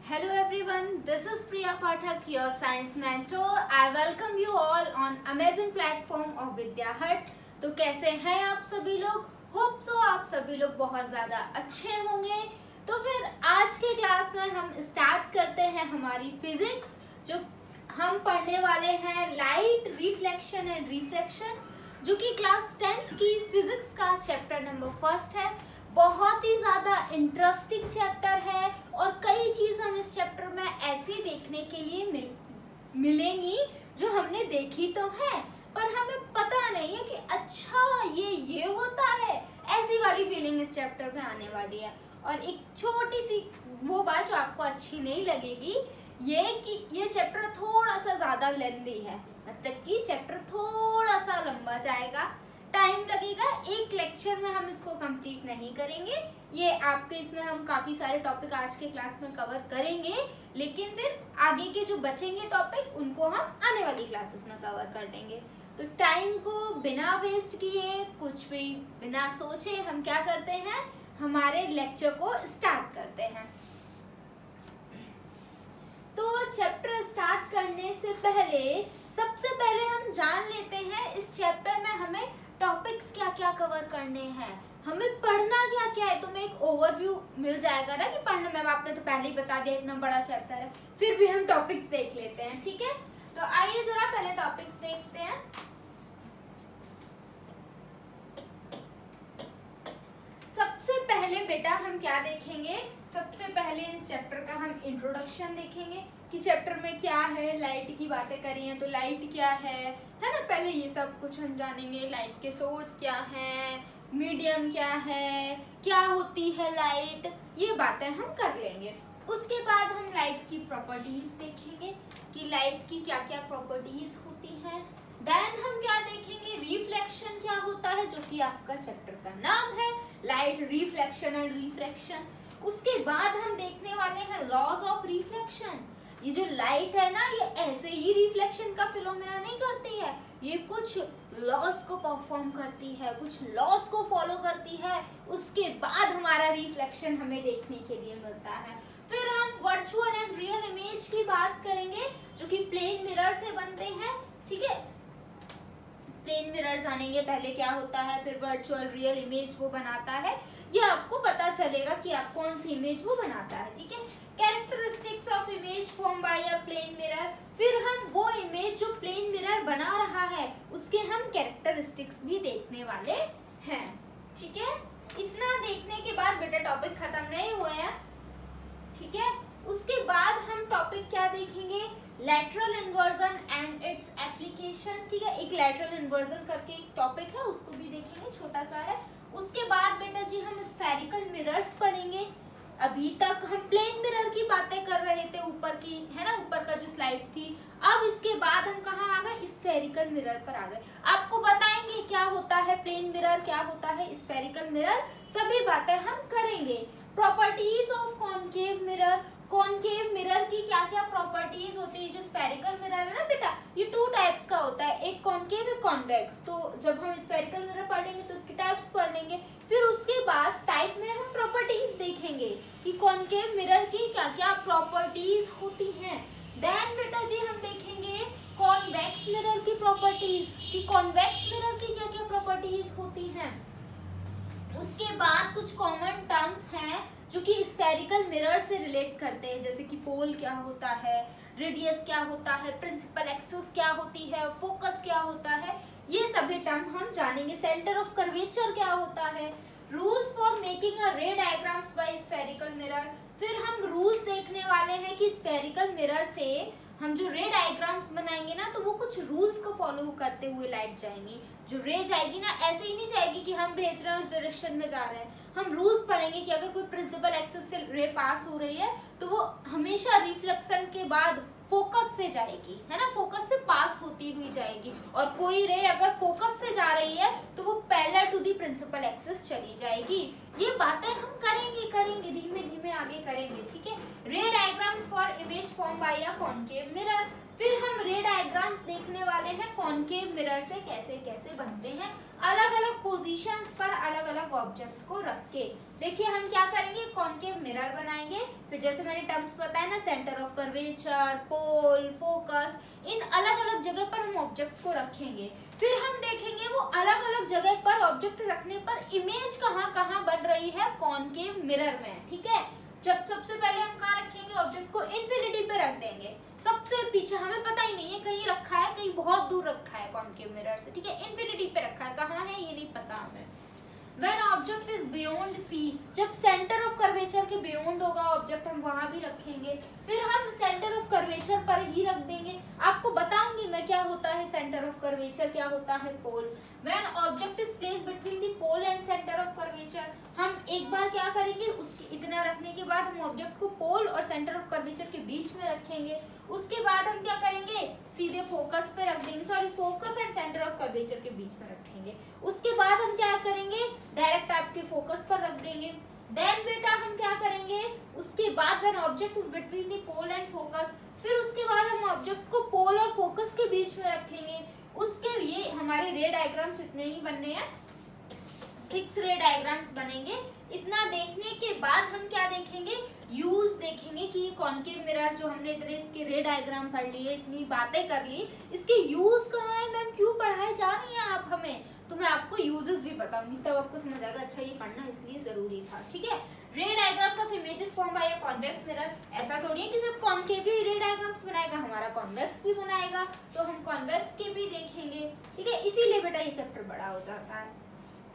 Hello everyone, this is Priya Pathak, your science mentor. I welcome you all on amazing platform of Vidya Hut. तो कैसे हैं आप सभी लोग? Hope so आप सभी लोग बहुत ज़्यादा अच्छे होंगे। तो फिर आज के क्लास में हम स्टार्ट करते हैं हमारी फिजिक्स, जो हम पढ़ने वाले हैं लाइट, रिफ्लेक्शन एंड रिफ्रैक्शन, जो कि क्लास 10th की फिजिक्स का चैप्टर नंबर 1 है। बहुत ही ज़्यादा इंटरेस्टिंग चैप्टर है और कई चीज़ हम इस चैप्टर में ऐसी देखने के लिए मिलेंगी जो हमने देखी तो है पर हमें पता नहीं है कि अच्छा ये होता है। ऐसी वाली फीलिंग इस चैप्टर में आने वाली है। और एक छोटी सी वो बात जो आपको अच्छी नहीं लगेगी, ये कि ये चैप्टर थोड़ा सा ज़्यादा लेंथी है, मतलब कि चैप्टर थोड़ा सा लंबा जाएगा, टाइम लगेगा। एक लेक्चर में हम इसको कंप्लीट नहीं करेंगे। ये आपके इसमें हम काफ़ी सारे टॉपिक आज के क्लास में कवर करेंगे, लेकिन फिर आगे के जो बचेंगे टॉपिक उनको हम आने वाली क्लासेस में कवर कर देंगे। तो टाइम को बिना वेस्ट किए, कुछ भी बिना सोचे हम क्या करते हैं, हमारे लेक्चर को स्टार्ट करते हैं। तो चैप्टर स्टार्ट करने से पहले सबसे पहले हम जान लेते हैं इस चैप्टर में हमें टॉपिक्स क्या क्या कवर करने हैं, हमें पढ़ना क्या क्या है। तुम्हें एक ओवरव्यू मिल जाएगा ना कि पढ़ना, मैम आपने तो पहले ही बता दिया इतना बड़ा चैप्टर है, फिर भी हम टॉपिक्स देख लेते हैं, ठीक है। तो आइए जरा पहले टॉपिक्स देखते हैं। सबसे पहले बेटा हम क्या देखेंगे, सबसे पहले इस चैप्टर का हम इंट्रोडक्शन देखेंगे कि चैप्टर में क्या है। लाइट की बातें करी हैं तो लाइट क्या है ना, पहले ये सब कुछ हम जानेंगे। लाइट के सोर्स क्या हैं, मीडियम क्या है, क्या होती है लाइट, ये बातें हम कर लेंगे। उसके बाद हम लाइट की प्रॉपर्टीज देखेंगे कि लाइट की क्या क्या प्रॉपर्टीज होती हैं। देन हम क्या देखेंगे, रिफ्लेक्शन क्या होता है, जो कि आपका चैप्टर का नाम है, लाइट, रिफ्लेक्शन एंड रिफ्रैक्शन। उसके बाद हम देखने वाले हैं लॉज ऑफ रिफ्लेक्शन। ये जो लाइट है ना, ये ऐसे ही रिफ्लेक्शन का फिनोमेना नहीं करती है, ये कुछ लॉस को परफॉर्म करती है, कुछ लॉस को फॉलो करती है। उसके बाद हमारा रिफ्लेक्शन हमें देखने के लिए मिलता है। फिर हम वर्चुअल एंड रियल इमेज की बात करेंगे, जो कि प्लेन मिरर से बनते हैं, ठीक है। प्लेन मिरर जानेंगे पहले क्या होता है, फिर वर्चुअल रियल इमेज वो बनाता है, ये आपको पता चलेगा कि आप कौन सी इमेज वो बनाता है, ठीक है। Characteristics of image form by a plane mirror, फिर हम वो इमेज जो प्लेन मिरर बना रहा है उसके हम कैरेक्टरिस्टिक्स भी देखने वाले हैं, ठीक है। इतना देखने के बाद बेटा टॉपिक खत्म नहीं हुए हैं, ठीक है। उसके बाद हम टॉपिक क्या देखेंगे, lateral inversion and its application, ठीक है। एक लैटरल इन्वर्जन करके एक टॉपिक है, उसको भी देखेंगे, छोटा सा है। उसके बाद बेटा जी हम स्फेरिकल मिरर्स पढ़ेंगे। अभी तक हम प्लेन मिरर की बातें कर रहे थे, ऊपर की है ना, ऊपर का जो स्लाइड थी। अब इसके बाद हम कहाँ आ गए, स्फेरिकल मिरर पर आ गए। आपको बताएंगे क्या होता है प्लेन मिरर, क्या होता है स्फेरिकल मिरर, सभी बातें हम करेंगे। Properties of concave mirror, concave mirror की क्या क्या प्रॉपर्टीज होती है। जो स्फेरिकल मिरर है ना बेटा, ये 2 टाइप्स का होता है, एक कॉनकेव एक कॉन्वेक्स। तो जब हम स्फेरिकल मिरर पढ़ेंगे तो उसके टाइप्स पढ़ लेंगे। फिर उसके बाद टाइप में हम प्रॉपर्टीज देखेंगे कि कॉनकेव मिरर की क्या क्या प्रॉपर्टीज होती हैं। देन बेटा जी हम देखेंगे कॉन्वेक्स मिरर की प्रॉपर्टीज, कि कॉन्वेक्स मिरर की क्या क्या प्रॉपर्टीज होती हैं। उसके बाद कुछ कॉमन टर्म्स हैं जो कि स्फेरिकल मिरर से रिलेट करते हैं, जैसे कि पोल क्या होता है, रेडियस क्या होता है, प्रिंसिपल एक्सिस क्या होती है, फोकस क्या होता है, ये सभी टर्म हम जानेंगे। सेंटर ऑफ कर्वेचर क्या होता है, रूल्स फॉर मेकिंग अ रे डायग्राम्स बाय स्फेरिकल मिरर। फिर हम रूल्स देखने वाले हैं कि स्फेरिकल मिरर से हम जो रे डायग्राम्स बनाएंगे ना, तो वो कुछ रूल्स को फॉलो करते हुए लाइट जाएंगी। जो रे जाएगी ना, ऐसे ही नहीं जाएगी कि हम भेज रहे हैं उस डायरेक्शन में जा रहे हैं। हम रूल्स पढ़ेंगे कि अगर कोई प्रिंसिपल एक्सिस से रे पास हो रही है तो वो हमेशा रिफ्लेक्शन के बाद फोकस से जाएगी, है ना, फोकस से पास होती हुई जाएगी। और कोई रे अगर फोकस से जा रही है तो वो parallel to the principal axis चली जाएगी। ये बातें हम करेंगे धीमे धीमे आगे करेंगे, ठीक है। रे diagrams for image form by a concave mirror, फिर हम रे डायग्राम्स देखने वाले हैं कॉनकेव मिरर से कैसे कैसे बनते हैं, अलग अलग पोजीशंस पर अलग अलग ऑब्जेक्ट को रख के। देखिए हम क्या करेंगे, कॉनकेव मिरर बनाएंगे, फिर जैसे मैंने टर्म्स बताया ना, centre of curvature, pole, focus, इन अलग अलग जगह पर हम ऑब्जेक्ट को रखेंगे। फिर हम देखेंगे वो अलग अलग जगह पर ऑब्जेक्ट रखने पर इमेज कहाँ कहाँ बन रही है कॉनकेव मिरर में, ठीक है। जब सबसे पहले हम कहाँ रखेंगे, ऑब्जेक्ट को इन्फिनिटी पे रख देंगे, सबसे पीछे, हमें पता ही नहीं है कहीं रखा है, कहीं बहुत दूर रखा है कॉनकेव मिरर से, ठीक है। इन्फिनिटी पे रखा है, कहाँ है ये नहीं पता हमें। When object is beyond C, जब सेंटर ऑफ कर्वेचर के बियॉन्ड होगा ऑब्जेक्ट, हम वहां भी रखेंगे। फिर हम सेंटर ऑफ कर्वेचर पर ही रख देंगे। आपको बताऊंगी मैं क्या होता है सेंटर ऑफ कर्वेचर, क्या होता है पोल। When object is placed between the pole and center of curvature, हम एक बार क्या करेंगे, उसके इतना रखने के बाद हम ऑब्जेक्ट को पोल और सेंटर ऑफ कर्वेचर के बीच में रखेंगे। उसके बाद हम क्या करेंगे, सीधे फोकस पे रख देंगे, sorry focus and centre of curvature के बीच में रखेंगे। उसके बाद हम क्या करेंगे, डायरेक्ट आपके फोकस पर रख देंगे। देन बेटा हम क्या करेंगे, उसके बाद when object is between the pole and focus, फिर उसके बाद हम ऑब्जेक्ट को पोल और फोकस के बीच में रखेंगे। उसके ये हमारे रे डायग्राम्स इतने ही बनने हैं, 6 रे डायग्राम्स बनेंगे। इतना देखने के बाद हम क्या देखेंगे, यूज देखेंगे कि ये कॉनकेव मिरर जो हमने इतने इसके रे डायग्राम पढ़ लिए, इतनी बातें कर ली, इसके यूज कहाँ है मैम, क्यों पढ़ाए जा रही हैं आप हमें, तो मैं आपको यूजेस भी बताऊंगी, तब आपको समझ आएगा अच्छा ये पढ़ना इसलिए जरूरी था, ठीक है। रे diagrams of images form by a convex mirror, ऐसा थोड़ी है कि सिर्फ कॉनकेव ही रे डायग्राम्स बनाएगा, हमारा कॉन्वेक्स भी बनाएगा, तो हम कॉन्वेक्स के भी देखेंगे, ठीक है। इसीलिए बेटा ये चैप्टर बड़ा हो जाता है।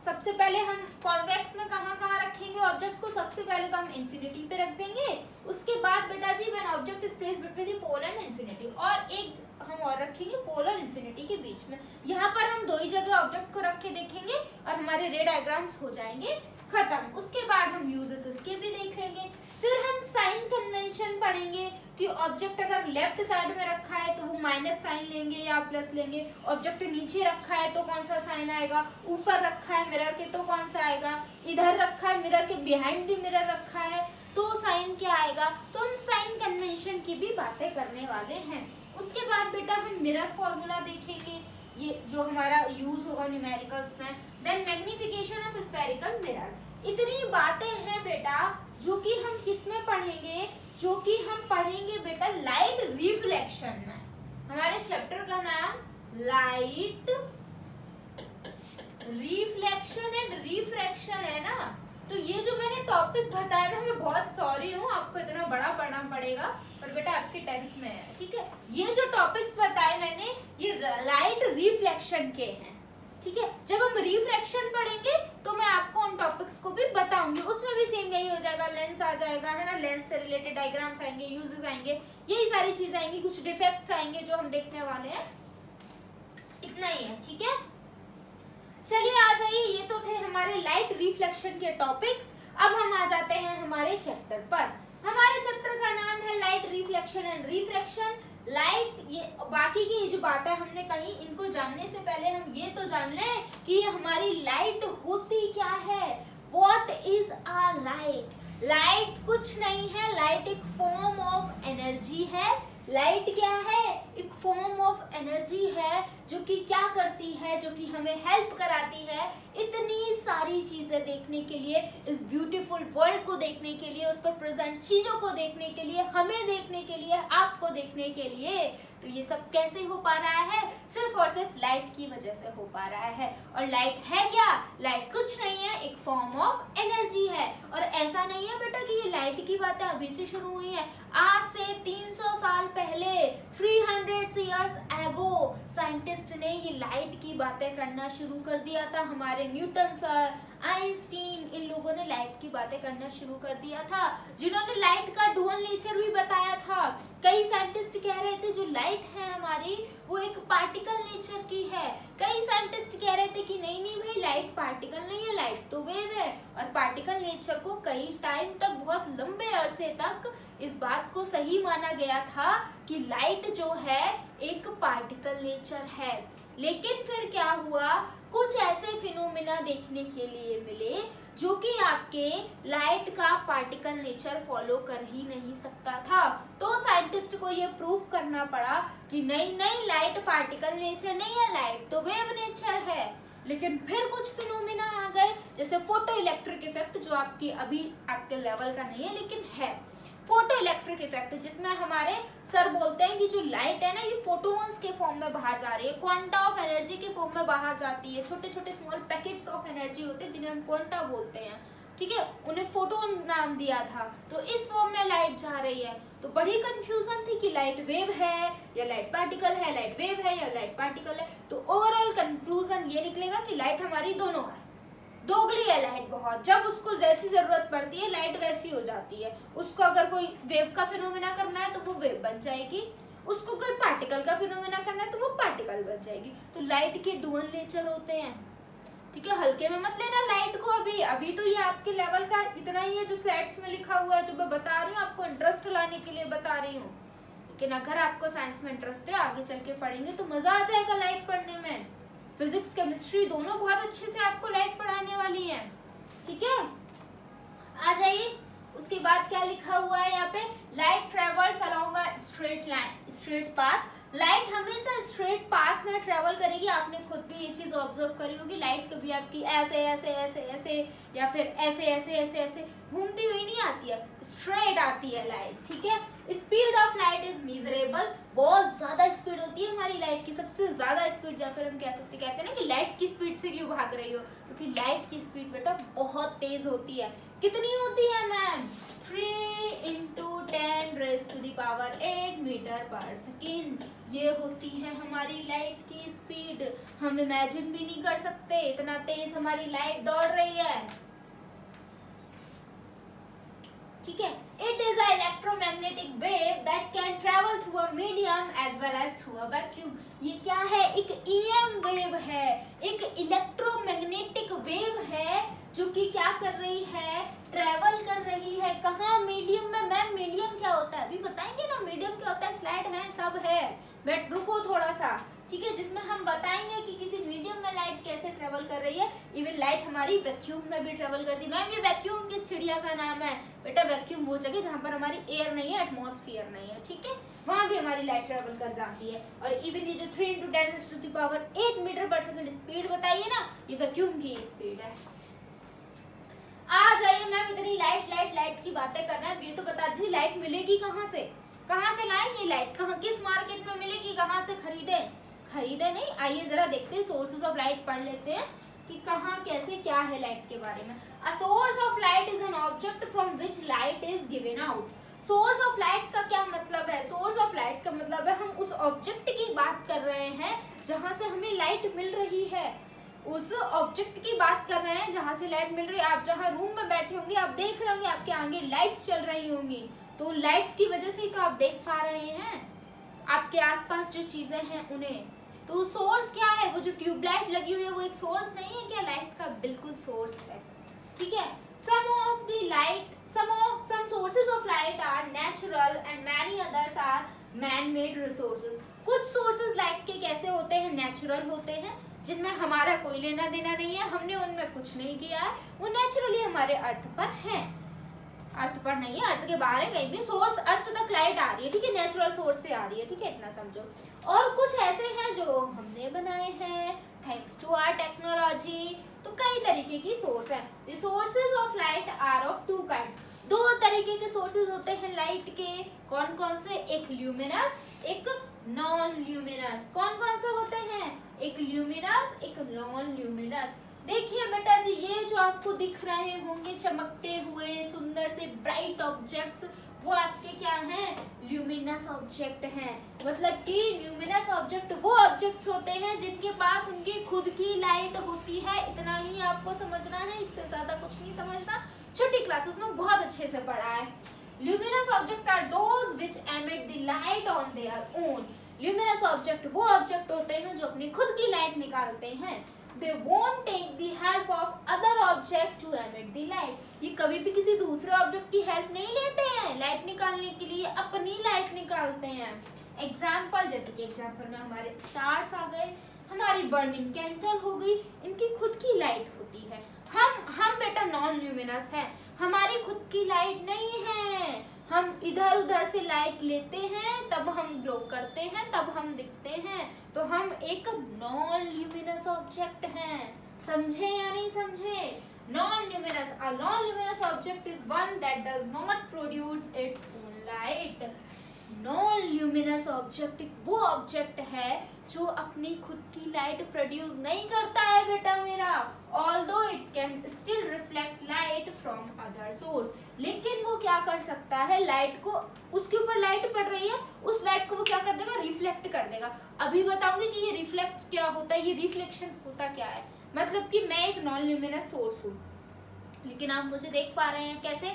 सबसे पहले हम कॉन्वेक्स में कहाँ कहाँ रखेंगे ऑब्जेक्ट को, सबसे पहले तो हम इन्फिनिटी पे रख देंगे। उसके बाद बेटा जी when object is placed between the pole and infinity, और एक हम और रखेंगे पोल और इन्फिनिटी के बीच में। यहाँ पर हम दो ही जगह ऑब्जेक्ट को रख के देखेंगे और हमारे रे डायग्राम्स हो जाएंगे खत्म। उसके बाद हम यूजेस इसके भी देख लेंगे। फिर हम साइन कन्वेंशन पढ़ेंगे कि ऑब्जेक्ट अगर लेफ्ट साइड में रखा है तो वो माइनस साइन लेंगे या प्लस लेंगे, ऑब्जेक्ट नीचे रखा है तो कौन सा साइन आएगा, ऊपर रखा है मिरर के तो कौन सा आएगा, इधर रखा है मिरर के बिहाइंड द मिरर रखा है तो साइन क्या आएगा। तो हम साइन कन्वेंशन की भी बातें करने वाले हैं। उसके बाद बेटा हम मिरर फॉर्मूला देखेंगे, ये जो हमारा यूज होगा न्यूमेरिकल्स में। Then magnification of spherical mirror, इतनी बातें हैं बेटा जो कि हम किस में पढ़ेंगे, जो कि हम पढ़ेंगे बेटा लाइट रिफ्लेक्शन में। हमारे चैप्टर का नाम लाइट रिफ्लेक्शन एंड रिफ्रैक्शन है ना। तो ये जो मैंने टॉपिक बताया ना, मैं बहुत सॉरी हूँ, आपको इतना बड़ा पढ़ना पड़ेगा, पर बेटा आपके 10th में है, ठीक है। ये जो टॉपिक्स बताए मैंने ये लाइट रिफ्लेक्शन के हैं, ठीक है। जब हम रिफ्रैक्शन पढ़ेंगे तो मैं आपको उन टॉपिक्स को भी बताऊंगी, उसमें भी सेम यही हो जाएगा, लेंस आ जाएगा है ना, लेंस से रिलेटेड डायग्राम्स आएंगे, यूजेस आएंगे, यही सारी चीजें आएंगी, कुछ डिफेक्ट्स आएंगे जो हम देखने वाले हैं, इतना ही है, ठीक है। चलिए आ जाइए, ये तो थे हमारे लाइट रिफ्लेक्शन के टॉपिक्स। अब हम आ जाते हैं हमारे चैप्टर पर। हमारे चैप्टर का नाम है light reflection and refraction. Light, ये बाकी की जो बातें हमने कही, इनको जानने से पहले हम ये तो जान लें कि ये हमारी लाइट होती क्या है। What is a light? Light कुछ नहीं है, लाइट एक फॉर्म ऑफ एनर्जी है। लाइट क्या है? एक फॉर्म ऑफ एनर्जी है जो कि क्या करती है, जो कि हमें हेल्प कराती है इतनी सारी चीजें देखने के लिए, इस ब्यूटीफुल वर्ल्ड को देखने के लिए, उस पर प्रेजेंट चीजों को देखने के लिए, हमें देखने के लिए, आपको देखने के लिए। तो ये सब कैसे हो पा रहा है? सिर्फ और सिर्फ लाइट की वजह से हो पा रहा है। और लाइट है क्या? लाइट कुछ नहीं है, एक फॉर्म ऑफ एनर्जी है। और ऐसा नहीं है बेटा कि ये लाइट की बातें अभी से शुरू हुई है। आज से 300 साल पहले, 300 years ago, साइंटिस्ट ने ये लाइट की बातें करना शुरू कर दिया था। हमारे न्यूटन सर, आइंस्टीन, इन लोगों ने लाइट की बातें करना शुरू कर दिया था, जिन्होंने लाइट का डुअल नेचर भी बताया था। कई साइंटिस्ट कह रहे थे जो लाइट है हमारी वो एक पार्टिकल नेचर की है। कई साइंटिस्ट कह रहे थे कि नहीं नहीं भाई, लाइट पार्टिकल नहीं है, लाइट तो वेव है। और पार्टिकल नेचर को कई टाइम तक, बहुत लंबे अरसे तक इस बात को सही माना गया था कि लाइट जो है एक पार्टिकल नेचर है। लेकिन फिर क्या हुआ, कुछ ऐसे फिनोमेना देखने के लिए मिले जो कि आपके लाइट का पार्टिकल नेचर फॉलो कर ही नहीं सकता था। तो साइंटिस्ट को ये प्रूव करना पड़ा कि नहीं नहीं, लाइट पार्टिकल नेचर नहीं है, लाइट तो वेव नेचर है। लेकिन फिर कुछ फिनोमेना आ गए, जैसे फोटो इलेक्ट्रिक इफेक्ट, जो आपकी अभी आपके लेवल का नहीं है लेकिन है। फोटो इलेक्ट्रिक इफेक्ट, जिसमें हमारे सर बोलते हैं कि जो लाइट है ना, ये फोटोन्स के फॉर्म में बाहर जा रही है, क्वांटा ऑफ एनर्जी के फॉर्म में बाहर जाती है। छोटे छोटे स्मॉल पैकेट्स ऑफ एनर्जी होते हैं जिन्हें हम क्वांटा बोलते हैं, ठीक है, उन्हें फोटोन नाम दिया था। तो इस फॉर्म में लाइट जा रही है। तो बड़ी कंफ्यूजन थी कि लाइट वेव है या लाइट पार्टिकल है, लाइट वेव है या लाइट पार्टिकल है। तो ओवरऑल कंक्लूजन ये निकलेगा कि लाइट हमारी दोनों है, दोगली है लाइट बहुत। जब उसको जैसी जरूरत पड़ती है लाइट वैसी हो जाती है। उसको अगर कोई वेव का फिनोमेना करना है तो वो वेव बन जाएगी, उसको कोई पार्टिकल का फिनोमेना करना है तो वो पार्टिकल बन जाएगी। तो लाइट के डुअल नेचर होते हैं, ठीक है, हल्के में मत लेना लाइट को। अभी तो ये आपके लेवल का इतना ही है जो स्लाइड्स में लिखा हुआ है, जो मैं बता रही हूँ, आपको इंटरेस्ट लाने के लिए बता रही हूँ। लेकिन अगर आपको साइंस में इंटरेस्ट है, आगे चल के पढ़ेंगे तो मजा आ जाएगा लाइट पढ़ने में। फिजिक्स केमिस्ट्री दोनों बहुत अच्छे से आपको लाइट पढ़ाने वाली है, ठीक है। आ जाइए, उसके बाद क्या लिखा हुआ है यहाँ पे, light travels along a straight line, straight path. Light हमेशा स्ट्रेट पाथ में ट्रेवल करेगी। आपने खुद भी ये चीज ऑब्जर्व करी होगी, लाइट कभी आपकी ऐसे ऐसे ऐसे ऐसे या फिर ऐसे ऐसे ऐसे ऐसे घूमती हुई नहीं आती है, स्ट्रेट आती है लाइट, ठीक है। Speed of light is measurable, बहुत ज्यादा स्पीड होती है हमारी लाइट की, सबसे ज्यादा स्पीड, या फिर हम कहते हैं ना कि लाइट की स्पीड से क्यों भाग रही हो, क्योंकि लाइट की स्पीड बेटा बहुत तेज होती है। कितनी होती है मैम, 3 × 10⁻⁸ मीटर पर सेकेंड, ये होती है हमारी लाइट की स्पीड। हम इमेजिन भी नहीं कर सकते इतना तेज हमारी लाइट दौड़ रही है, ठीक है। It is a electromagnetic wave that can travel through a medium as well as through a vacuum. ये क्या है, एक ईएम वेव है, एक इलेक्ट्रोमैग्नेटिक वेव है जो कि क्या कर रही है, ट्रेवल कर रही है। कहाँ, मीडियम में। मैम मीडियम क्या होता है अभी बताएंगे ना, मीडियम क्या होता है, स्लाइड है, सब है, बट रुको थोड़ा सा, ठीक है, जिसमें हम बताएंगे कि किसी मीडियम में लाइट कैसे ट्रेवल कर रही है। इवन लाइट हमारी वैक्यूम में भी ट्रेवल करती है। मैम ये वैक्यूम किस चिड़िया का नाम है, बेटा वैक्यूम वो जगह जहाँ पर हमारी एयर नहीं है, एटमॉस्फेयर नहीं है, ठीक है, वहां भी हमारी लाइट ट्रेवल कर जाती है। और इवन ये जो 3 × 10⁸ मीटर पर सेकंड स्पीड बताइए ना, ये वैक्यूम की स्पीड है। आ जाइए मैम, इतनी लाइट लाइट लाइट की बातें कर रहे हैं, ये तो बता दीजिए लाइट मिलेगी कहाँ से, कहाँ से लाएंगे लाइट, कहाँ, किस मार्केट में मिलेगी, कहाँ से खरीदे नहीं। आइए जरा देखते हैं, सोर्सेज ऑफ लाइट पढ़ लेते हैं कि कहाँ कैसे क्या है लाइट के बारे में। A source of light is an object from which light is given out. Source of light का क्या मतलब है, सोर्स ऑफ लाइट का मतलब है हम उस ऑब्जेक्ट की बात कर रहे हैं जहां से हमें लाइट मिल रही है, उस ऑब्जेक्ट की बात कर रहे हैं जहां से लाइट मिल रही है। आप जहां रूम में बैठे होंगे, आप देख रहे होंगे आपके आगे लाइट्स चल रही होंगी, तो लाइट्स की वजह से ही तो आप देख पा रहे हैं आपके आसपास जो चीजें हैं उन्हें। तो सोर्स क्या है, वो जो ट्यूबलाइट लगी हुई है वो एक सोर्स नहीं है क्या लाइट का, बिल्कुल सोर्स है, ठीक है। some sources of light are natural and many others are man made resources। कुछ सोर्सेज लाइट के कैसे होते हैं, नेचुरल होते हैं, जिनमें हमारा कोई लेना देना नहीं है, हमने उनमें कुछ नहीं किया है, वो नेचुरली हमारे अर्थ पर हैं, अर्थ पर नहीं है, अर्थ के बाहर है, कहीं भी सोर्स अर्थ तक लाइट आ रही है, ठीक है, नेचुरल सोर्स से आ रही है, ठीक है, इतना समझो। और कुछ ऐसे हैं जो हमने बनाए हैं थैंक्स टू आवर टेक्नोलॉजी। तो कई तरीके की सोर्स है। The sources of light are of 2 kinds. 2 तरीके के सोर्सेज होते हैं लाइट के, कौन कौन से, एक ल्यूमिनस, एक नॉन ल्यूमिनस। कौन कौन से होते हैं, एक ल्यूमिनस, एक नॉन ल्यूमिनस। देखिए बेटा जी, ये जो आपको दिख रहे होंगे चमकते हुए सुंदर से ब्राइट ऑब्जेक्ट्स, वो आपके क्या हैं, ल्यूमिनस ऑब्जेक्ट हैं। मतलब कि ल्यूमिनस ऑब्जेक्ट वो ऑब्जेक्ट्स होते हैं जिनके पास उनकी खुद की लाइट होती है। इतना ही आपको समझना है, इससे ज्यादा कुछ नहीं समझना, छोटी क्लासेस में बहुत अच्छे से पढ़ा है। Luminous object are those which emit the light on their own. Luminous object वो ऑब्जेक्ट होते हैं जो अपनी खुद की लाइट निकालते हैं। They won't take the help of other object to emit the light। ये कभी भी किसी दूसरे ऑब्जेक्ट की हेल्प नहीं लेते हैं लाइट निकालने के लिए, अपनी लाइट निकालते हैं। एग्जाम्पल, जैसे कि एग्जाम्पल में हमारे स्टार्स आ गए, हमारी बर्निंग कैंडल हो गई, इनकी खुद की लाइट होती है। हम बेटा नॉन ल्यूमिनस है, हमारी खुद की लाइट नहीं है। हम इधर उधर से लाइट लेते हैं तब हम ग्लो करते हैं, तब हम दिखते हैं। तो हम एक नॉन ल्यूमिनस ऑब्जेक्ट हैं। समझे या नहीं समझे? Non-luminous. A non-luminous object is one that does not produce its own light. Non-luminous object वो ऑब्जेक्ट है जो अपनी खुद की लाइट प्रोड्यूस नहीं करता है बेटा मेरा। Although it can still reflect light from other source. लेकिन वो क्या कर सकता है, लाइट को, उसके ऊपर लाइट पड़ रही है, उस लाइट को वो क्या कर देगा, रिफ्लेक्ट कर देगा। अभी बताऊंगी कि ये रिफ्लेक्ट क्या होता है, ये रिफ्लेक्शन होता क्या है। मतलब कि मैं एक नॉन ल्यूमिनस सोर्स हूँ, लेकिन आप मुझे देख पा रहे हैं कैसे?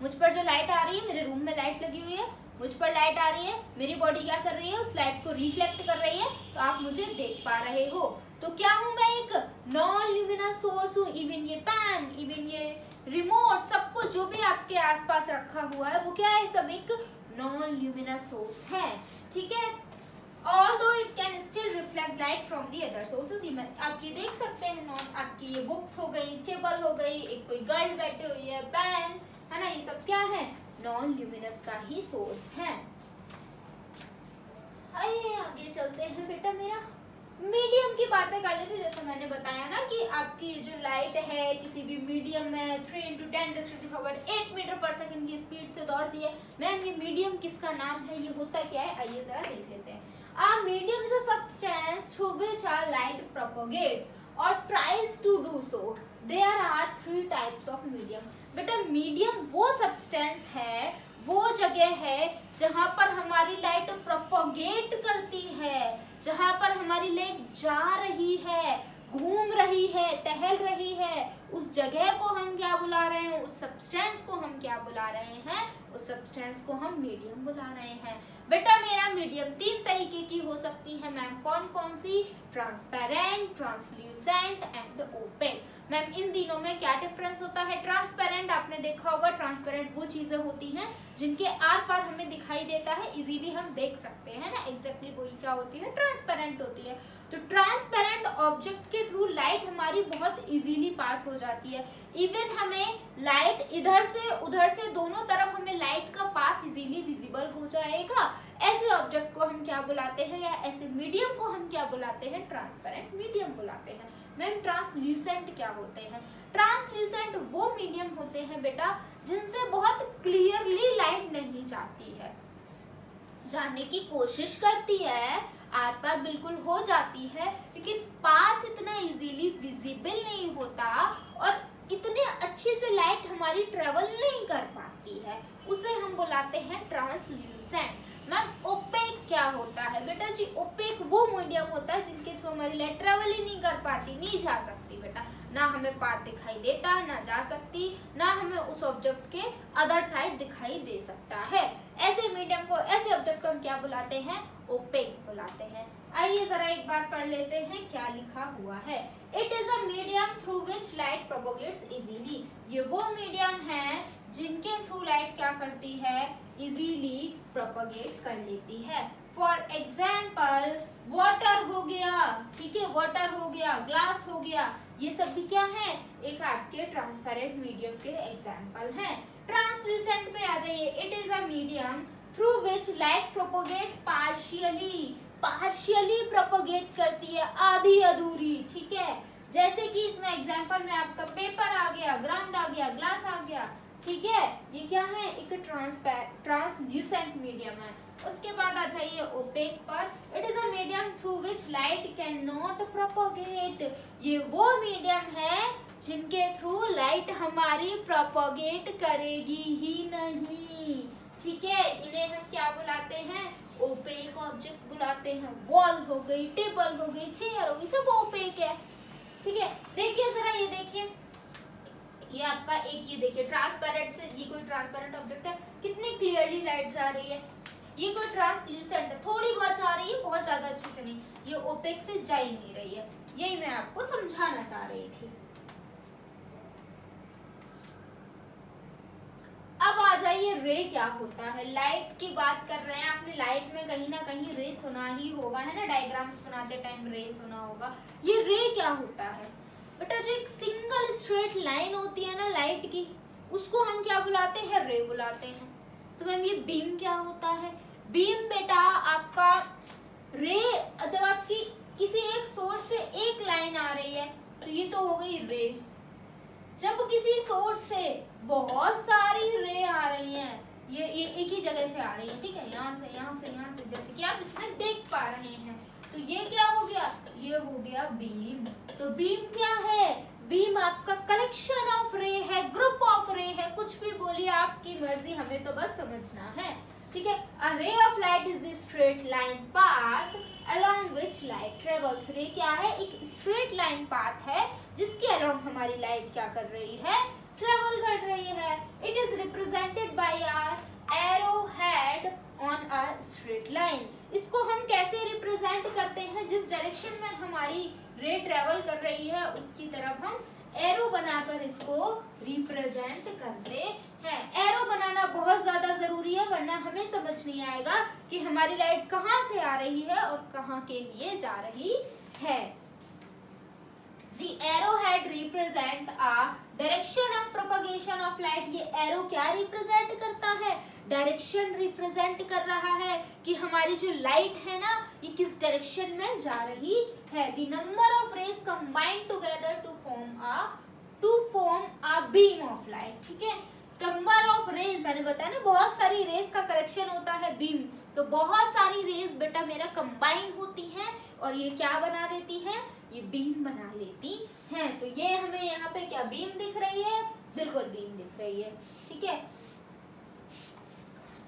मुझ पर जो लाइट आ रही है, मेरे रूम में लाइट लगी हुई है, मुझ पर लाइट आ रही है, मेरी बॉडी क्या कर रही है, उस लाइट को रिफ्लेक्ट कर रही है, तो आप मुझे देख पा रहे हो। तो क्या हूँ मैं, एक नॉन ल्यूमिनस सोर्स हूँ। इवन ये पैन, इवन ये रिमोट, सब कुछ जो भी आपके आसपास रखा हुआ है वो क्या है, सब एक नॉन ल्यूमिनस सोर्स है। ठीक है। Although it can still reflect light from the other sources. आप ये देख सकते हैं, नॉन आपकी ये बुक्स हो गई, टेबल हो गई, एक कोई गर्ल बैठी हुई है, पेन है ना, ये सब क्या है, नॉन ल्यूमिनस का ही सोर्स है। आइए आगे चलते हैं बेटा मेरा, मीडियम की बातें कर लेते। जैसे मैंने बताया ना कि आपकी जो लाइट है किसी भी मीडियम में 3 × 10⁻8 मीटर पर सेकंड की स्पीड से दौड़ती है। मैम ये मीडियम किसका नाम है, ये होता क्या है, आइए जरा देख लेते हैं। A medium is a substance through which our light propagates or tries to do so. There are 3 types of medium. बेटा मीडियम वो सब्सटेंस है, वो जगह है जहाँ पर हमारी लाइट प्रोपोगेट करती है, जहाँ पर हमारी लाइट जा रही है, घूम रही है, टहल रही है। उस जगह को हम क्या बुला रहे हैं, उस सब्सटेंस को हम क्या बुला रहे हैं, उस सब्सटेंस को हम मीडियम बुला रहे हैं। बेटा मेरा मीडियम 3 तरीके की हो सकती है मैम, कौन कौन सी, transparent, translucent and opaque. Ma'am इन तीनों में क्या डिफरेंस होता है? ट्रांसपेरेंट आपने देखा होगा, ट्रांसपेरेंट वो चीजें होती हैं जिनके आर पार हमें दिखाई देता है, इजीली हम देख सकते हैं ना, एग्जैक्टली वही क्या होती है, ट्रांसपेरेंट होती है। तो ट्रांसपेरेंट ऑब्जेक्ट के थ्रू लाइट हमारी बहुत इजीली पास हो जाती है। इवन हमें लाइट इधर से उधर से दोनों तरफ हमें लाइट का पाथ इजीली विजिबल हो जाएगा। ऐसे ऑब्जेक्ट को हम क्या बुलाते हैं, या ऐसे मीडियम को हम क्या बुलाते हैं, ट्रांसपेरेंट मीडियम बुलाते हैं। मैम ट्रांसल्यूसेंट क्या होते हैं? ट्रांसल्यूसेंट वो मीडियम होते हैं बेटा जिनसे बहुत क्लियरली लाइट नहीं जाती है, जानने की कोशिश करती है, आर पार बिल्कुल हो जाती है, लेकिन पाथ इतना इजीली विजिबल नहीं होता और इतने अच्छे से लाइट हमारी ट्रेवल नहीं कर पाती है, उसे हम बुलाते हैं ट्रांसल्यूसेंट। मैम ओपेक क्या होता है? बेटा जी ओपेक वो मीडियम होता है जिनके थ्रू हमारी लाइट ट्रेवल ही नहीं कर पाती, नहीं जा सकती बेटा, ना हमें पाथ दिखाई देता, ना जा सकती, ना हमें उस ऑब्जेक्ट के अदर साइड दिखाई दे सकता है। ऐसे मीडियम को, ऐसे ऑब्जेक्ट को हम क्या बुलाते हैं, ओपेक बुलाते हैं। आइए जरा एक बार पढ़ लेते हैं क्या लिखा हुआ है। It is a medium through which light propagates easily. ये वो मीडियम है जिनके थ्रू लाइट क्या करती है, इजीली प्रोपोगेट कर लेती है। फॉर एग्जाम्पल वाटर हो गया, ठीक है, वाटर हो गया, ग्लास हो गया, ये सब भी क्या है, एक आपके ट्रांसपेरेंट मीडियम के एग्जाम्पल हैं। ट्रांसल्यूसेंट पे आ जाइए। It is a medium through which light propagate partially, partially propagate करती है, आधी अधूरी, ठीक है। जैसे कि इसमें एग्जाम्पल में आपका पेपर आ गया, ग्राउंड आ गया, ग्लास आ गया, ठीक है, ये क्या है, एक ट्रांसल्यूसेंट मीडियम है। उसके बाद आ जाइए ओपेक पर। It is a medium through which light can not propagate. ये वो मीडियम है जिनके थ्रू लाइट हमारी प्रोपोगेट करेगी ही नहीं, ठीक है। इन्हें हम क्या बुलाते हैं, ओपेक ऑब्जेक्ट बुलाते हैं। वॉल हो गई, टेबल हो गई, चेयर हो गई, सब ओपेक है, ठीक है। देखिए जरा, ये देखिए, ये आपका एक, ये देखिए ट्रांसपेरेंट से, ये कोई ट्रांसपेरेंट ऑब्जेक्ट है, कितनी क्लियरली लाइट जा रही है। ये कोई ट्रांसल्यूसेंट है, थोड़ी बहुत जा रही है, बहुत ज्यादा अच्छे से नहीं, ये ओपेक से जा ही नहीं रही है। यही मैं आपको समझाना चाह रही थी। अब आ जाइए रे क्या होता है। लाइट की बात कर रहे हैं, आपने लाइट में कहीं ना कहीं रे सुना ही होगा, है ना, डायग्राम्स बनाते टाइम रे सुना होगा। ये रे क्या होता है? बेटा जो एक सिंगल स्ट्रेट लाइन होती है ना लाइट की, उसको हम क्या बुलाते हैं? रे बुलाते हैं। तो मैम ये बीम क्या होता है? बीम बेटा आपका रे, जब आपकी किसी एक सोर्स से एक लाइन आ रही है तो ये तो हो गई रे। जब किसी सोर्स से बहुत सारी रे आ रही हैं, ये एक ही जगह से आ रही है, ठीक है, यहाँ से यहाँ से यहाँ से, जैसे कि आप इसमें देख पा रहे हैं, तो ये क्या हो गया? ये हो गया बीम। तो बीम क्या है? बीम आपका कलेक्शन ऑफ रे है, ग्रुप ऑफ रे है, कुछ भी बोलिए, आपकी मर्जी, हमें तो बस समझना है, ठीक है। A ray of light is the straight line path along which light travels। रे क्या है? एक स्ट्रेट लाइन पाथ है जिसके अलोंग हमारी लाइट क्या कर रही है? ट्रेवल कर रही है। It is represented by our arrow head on a straight line. इसको हम कैसे रिप्रेजेंट करते हैं? जिस डायरेक्शन में हमारी रे ट्रेवल कर रही है उसकी तरफ हम एरो बनाकर इसको रिप्रेजेंट करते हैं। एरो बनाना बहुत ज्यादा जरूरी है, वरना हमें समझ नहीं आएगा कि हमारी लाइट कहाँ से आ रही है और कहाँ के लिए जा रही है। The arrowhead represent a direction of propagation of light। ये एरो क्या रिप्रेजेंट करता है? डायरेक्शन रिप्रेजेंट कर रहा है कि हमारी जो लाइट है ना, ये किस डायरेक्शन में जा रही है। The number of rays combined together to form a beam of light। ठीक है, नंबर ऑफ रेज, मैंने बताया ना बहुत सारी रेज का कलेक्शन होता है बीम, तो बहुत सारी रेज बेटा मेरा कंबाइन होती हैं और ये क्या बना देती हैं? ये बीम बना लेती हैं। तो ये हमें यहाँ पे क्या बीम दिख रही है? बिल्कुल बीम दिख रही है, ठीक है।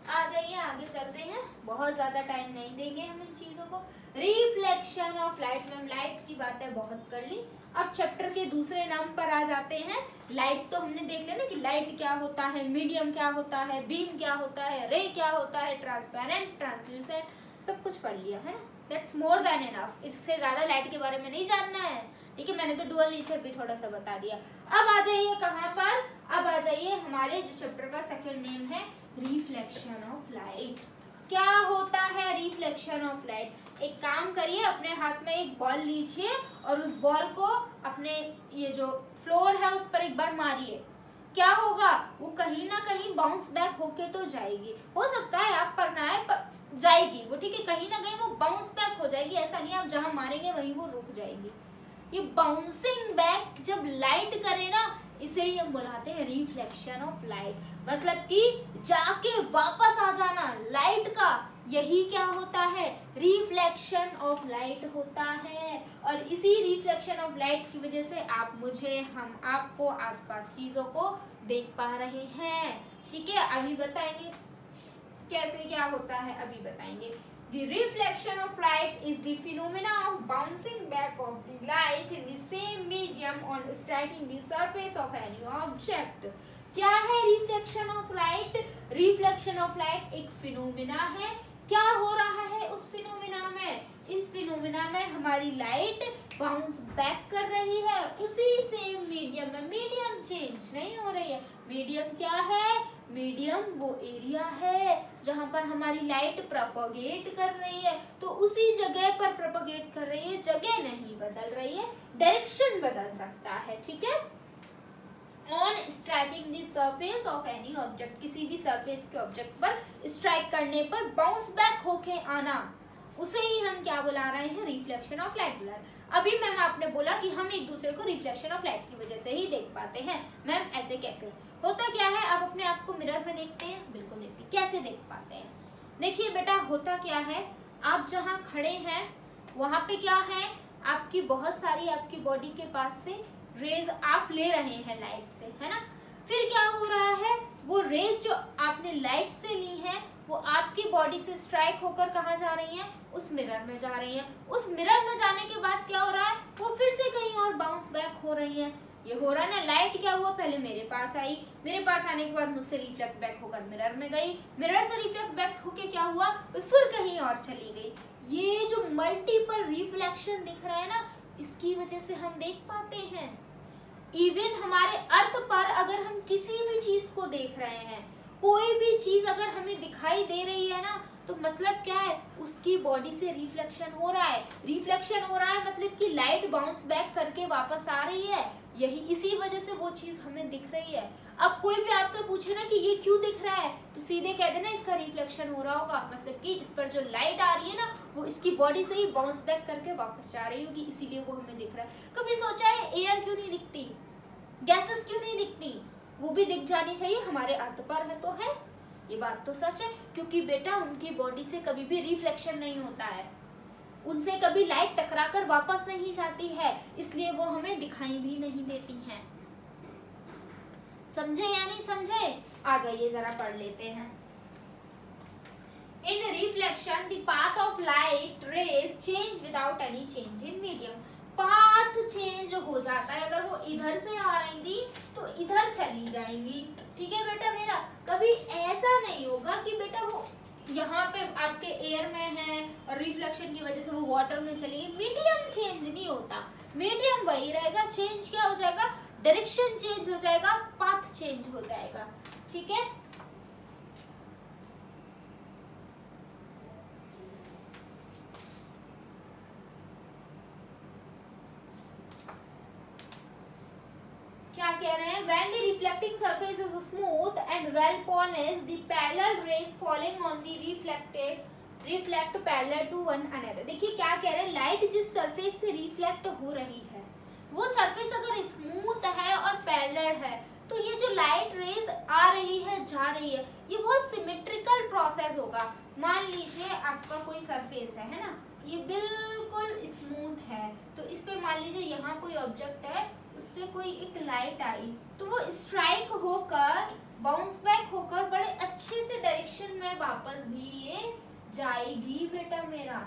आ जाइए आगे चलते हैं, बहुत ज्यादा टाइम नहीं देंगे हम इन चीजों को। रिफ्लेक्शन ऑफ लाइट, में लाइट की बातें बहुत कर ली, अब चैप्टर के दूसरे नाम पर आ जाते हैं। लाइट तो हमने देख लिया ना कि लाइट क्या होता है, मीडियम क्या होता है, बीम क्या होता है, रे क्या होता है, ट्रांसपेरेंट, ट्रांसल्यूसेंट, सब कुछ पढ़ लिया है ना। दैट्स मोर देन इनफ, इससे ज्यादा लाइट के बारे में नहीं जानना है, ठीक है। मैंने तो डुअल नेचर भी थोड़ा सा बता दिया। अब आ जाइए कहाँ पर? अब आ जाइए हमारे जो चैप्टर का सेकंड नेम है रिफ्लेक्शन ऑफ लाइट। क्या होता है रिफ्लेक्शन ऑफ लाइट? एक काम करिए, अपने हाथ में एक बॉल लीजिए और उस बॉल को अपने ये जो फ्लोर है उस पर एक बार मारिए। क्या होगा? वो कहीं ना कहीं बाउंस बैक होके तो जाएगी, हो सकता है आप पर ना आए पर जाएगी वो, ठीक है, कहीं ना कहीं वो बाउंस बैक हो जाएगी। ऐसा नहीं आप जहां मारेंगे वहीं वो रुक जाएगी। ये बाउंसिंग बैक जब लाइट करे ना, इसे ही हम बुलाते हैं रिफ्लेक्शन ऑफ लाइट। मतलब कि जाके वापस आ जाना लाइट का, यही क्या होता है? रिफ्लेक्शन ऑफ लाइट होता है। और इसी रिफ्लेक्शन ऑफ लाइट की वजह से आप मुझे, हम आपको, आसपास चीजों को देख पा रहे हैं, ठीक है। अभी बताएंगे कैसे क्या होता है, अभी बताएंगे। The reflection of light is the phenomena of bouncing back of the light in the same medium on striking the surface of any object। क्या है reflection of light? Reflection of light एक फिनोमिना है। क्या हो रहा है उस phenomena में? इस फिनोमिना में हमारी लाइट बाउंस बैक कर रही है उसी सेम मीडियम में। मीडियम चेंज नहीं हो रही है। मीडियम क्या है? मीडियम वो एरिया है जहां पर हमारी लाइट प्रोपगेट कर रही है, तो उसी जगह पर प्रोपगेट कर रही है, जगह नहीं बदल रही है, डायरेक्शन बदल सकता है, ठीक है। On striking the surface of any object, किसी भी सरफेस के ऑब्जेक्ट पर स्ट्राइक करने पर बाउंस बैक होके आना, उसे ही हम क्या बुला रहे हैं? रिफ्लेक्शन ऑफ लाइट बुला रहे हैं। अभी मैम आपने बोला कि हम एक दूसरे को रिफ्लेक्शन ऑफ लाइट की वजह से ही देख पाते हैं। मैम ऐसे कैसे? होता क्या है, आप अपने आप को मिरर में देखते हैं? बिल्कुल देखते हैं। कैसे देख पाते हैं? देखिए बेटा, होता क्या है, आप जहाँ खड़े हैं वहां पे क्या है, आपकी बहुत सारी आपकी बॉडी के पास से रेज आप ले रहे हैं लाइट से, है ना। फिर क्या हो रहा है, वो रेज जो आपने लाइट से ली है वो आपकी बॉडी से स्ट्राइक होकर कहाँ जा रही हैं? उस मिरर में जा रही हैं। उस मिरर में जाने के बाद क्या हो रहा है, वो फिर से कहीं और बाउंस बैक हो रही है। ये हो रहा है ना, लाइट क्या हुआ, पहले मेरे पास आई, मेरे पास आने के बाद मुझसे रिफ्लेक्ट बैक होकर मिरर में गई, मिरर से रिफ्लेक्ट बैक होके क्या हुआ, फिर कहीं और चली गई। ये जो मल्टीपल रिफ्लेक्शन दिख रहा है ना, इसकी वजह से हम देख पाते हैं। इवन हमारे अर्थ पर अगर हम किसी भी चीज को देख रहे हैं, कोई भी चीज अगर हमें दिखाई दे रही है ना, तो मतलब क्या है, उसकी बॉडी से रिफ्लेक्शन हो रहा है। रिफ्लेक्शन हो रहा है मतलब कि लाइट बाउंस बैक करके वापस आ रही है, यही इसी वजह से वो चीज हमें दिख रही है। अब कोई भी आपसे पूछे ना कि ये क्यों दिख रहा है, तो सीधे कह देना इसका रिफ्लेक्शन हो रहा होगा, मतलब कि इस पर जो लाइट आ रही है ना वो इसकी बॉडी से ही बाउंस बैक करके वापस जा रही होगी, इसीलिए वो हमें दिख रहा है। कभी सोचा है एयर क्यों नहीं दिखती, गैसेस क्यों नहीं दिखती? वो भी दिख जानी चाहिए, हमारे अर्थ पर है तो है, ये बात तो सच है, क्योंकि बेटा उनकी बॉडी से कभी भी रिफ्लेक्शन नहीं होता है, उनसे कभी लाइट टकराकर वापस नहीं जाती है, इसलिए वो हमें दिखाई भी नहीं देती हैं। समझे या नहीं समझे? आ जाइए जरा पढ़ लेते हैं। In reflection, the path of light rays change without any change in medium. Path change हो जाता है, अगर वो इधर से आ रही थी तो इधर चली जाएंगी, ठीक है बेटा मेरा। कभी ऐसा नहीं होगा कि बेटा वो यहाँ पे आपके एयर में है और रिफ्लेक्शन की वजह से वो वाटर में चली गई, मीडियम चेंज नहीं होता, मीडियम वही रहेगा, चेंज क्या हो जाएगा, डायरेक्शन चेंज हो जाएगा, पाथ चेंज हो जाएगा, ठीक है। क्या कह रहे हैं, when the reflecting surface is smooth and well polished, the parallel rays falling on the reflect parallel to one another। देखिए क्या कह रहे हैं, लाइट जिस सरफेस से रिफ्लेक्ट हो रही है वो सरफेस अगर स्मूथ है और पैरेलल है तो ये जो लाइट रेज आ रही है जा रही है ये बहुत सिमेट्रिकल प्रोसेस होगा। मान लीजिए आपका कोई सरफेस है ना, ये बिल्कुल स्मूथ है, तो इस पे मान लीजिए यहाँ कोई ऑब्जेक्ट है, उससे कोई एक लाइट आई तो वो स्ट्राइक होकर बाउंस बैक होकर बड़े अच्छे से डायरेक्शन में वापस भी ये जाएगी बेटा मेरा,